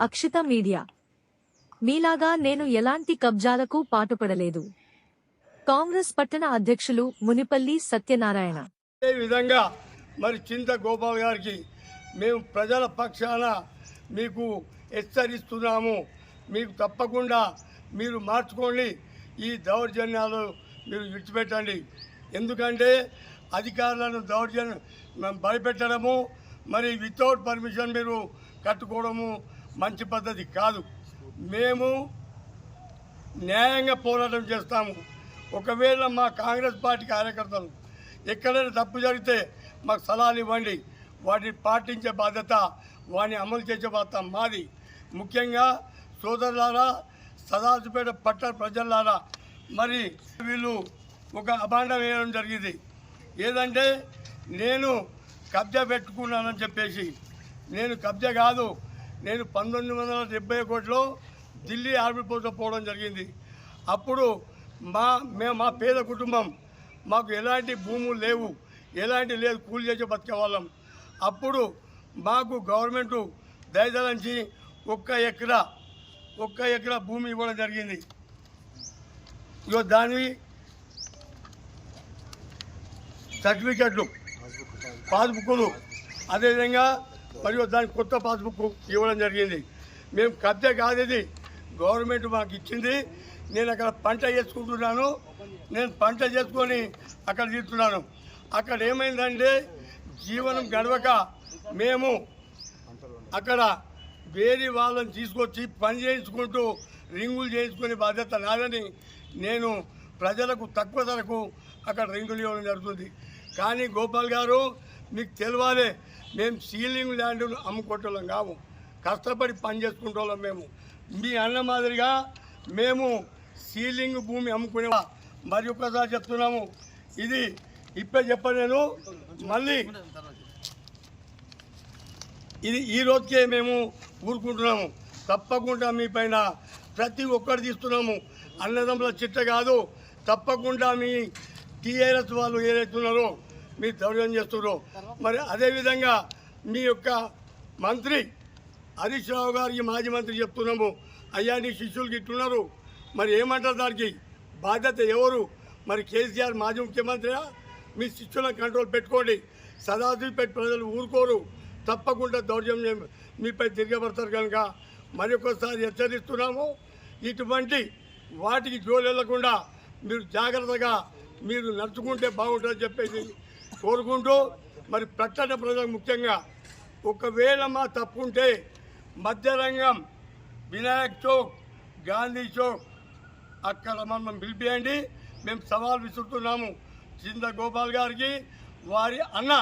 Akshita media. మీలాగా నేను ఎలాంటి కబ్జాలకు పాటుపడలేదు. కాంగ్రెస్ పట్టణ అధ్యక్షులు మునిపల్లి సత్యనారాయణ. ఈ విధంగా మరి చింత గోపాల్ గారికి మేము ప్రజల పక్షాన మీకు హెచ్చరిస్తున్నాము. మీకు తప్పకుండా మీరు మార్చుకోండి, ఈ దౌర్జన్యాలు మీరు విడిచిపెట్టండి. ఎందుకంటే అధికారులను దౌర్జన్యం భయపెట్టడము, మరి వితౌట్ పర్మిషన్ మీరు కట్టుకోవడము మంచి పద్ధతి కాదు. మేము న్యాయంగా పోరాటం చేస్తాము. ఒకవేళ మా కాంగ్రెస్ పార్టీ కార్యకర్తలు ఎక్కడైనా తప్పు జరిగితే మాకు సలహాలు ఇవ్వండి, వాటిని పాటించే బాధ్యత, వాటిని అమలు చేసే బాధ్యత మాది. ముఖ్యంగా సోదరులారా, సదాశివపేట పట్టణ ప్రజలారా, మరి వీళ్ళు ఒక అభాండం వేయడం జరిగింది. ఏదంటే నేను కబ్జా పెట్టుకున్నానని చెప్పేసి. నేను కబ్జా కాదు, నేను 1971లో ఢిల్లీ ఆర్మీ పోస్ట్లో పోవడం జరిగింది. అప్పుడు మా పేద కుటుంబం, మాకు ఎలాంటి భూములు లేవు, ఎలాంటి లేదు, కూలి చేసి బతికే వాళ్ళం. అప్పుడు మాకు గవర్నమెంటు దయదలంచి ఒక్క ఎకరా భూమి ఇవ్వడం జరిగింది. ఇగో దాని సర్టిఫికెట్లు, పాస్బుక్లు, అదేవిధంగా మరియు దానికి కొత్త పాస్బుక్ ఇవ్వడం జరిగింది. మేము కబ్జా కాదు, ఇది గవర్నమెంట్ మాకు ఇచ్చింది. నేను అక్కడ పంట చేసుకుంటున్నాను, నేను పంట చేసుకొని అక్కడ తీస్తున్నాను. అక్కడ ఏమైందంటే జీవనం గడవక మేము అక్కడ వేరే వాళ్ళని తీసుకొచ్చి పని చేయించుకుంటూ రింగులు చేయించుకునే బాధ్యత నాదని నేను ప్రజలకు తక్కువ ధరకు అక్కడ రింగులు ఇవ్వడం జరుగుతుంది. కానీ గోపాల్ గారు, మీకు తెలియాలి, మేము సీలింగ్ ల్యాండ్ అమ్ముకుంటున్నాం కాము, కష్టపడి పని చేసుకుంటున్నాం. మేము మీ అన్న మాదిరిగా మేము సీలింగ్ భూమి అమ్ముకునే మరి ఒక్కసారి చెప్తున్నాము. ఇది ఇప్పుడే చెప్పలేను, మళ్ళీ ఇది ఈ రోజుకే మేము ఊరుకుంటున్నాము. తప్పకుండా మీ పైన ప్రతి ఒక్కరు తీస్తున్నాము. అన్నదమ్ముల చిట్ట కాదు, తప్పకుండా మీ టీఆర్ఎస్ వాళ్ళు ఏదైతున్నారో మీరు దౌర్జన్యం చేస్తున్నారో, మరి అదేవిధంగా మీ యొక్క మంత్రి హరీష్ రావు గారికి, మాజీ మంత్రి చెప్తున్నాము, అయ్యా నీ శిష్యులకి ఇట్టున్నారు, మరి ఏమంటారు, దానికి బాధ్యత ఎవరు? మరి కేసీఆర్ మాజీ ముఖ్యమంత్రి, మీ శిష్యులను కంట్రోల్ పెట్టుకోండి. సదాశివపేట ప్రజలు ఊరుకోరు, తప్పకుండా దౌర్జన్యం మీపై తిరగబడతారు. కనుక మరి ఒకసారి హెచ్చరిస్తున్నాము, ఇటువంటి వాటికి జోలెళ్లకుండా మీరు జాగ్రత్తగా మీరు నడుచుకుంటే బాగుంటుందని చెప్పేసి కోరుకుంటూ, మరి పట్టణ ప్రజలకు ముఖ్యంగా ఒకవేళ మా తప్పుంటే మధ్యరంగం, వినాయక్ చౌక్, గాంధీ చౌక్ అక్కడ మనం పిలిపియండి. మేము సవాల్ విసురుతున్నాము చింత గోపాల్ గారికి, వారి అన్న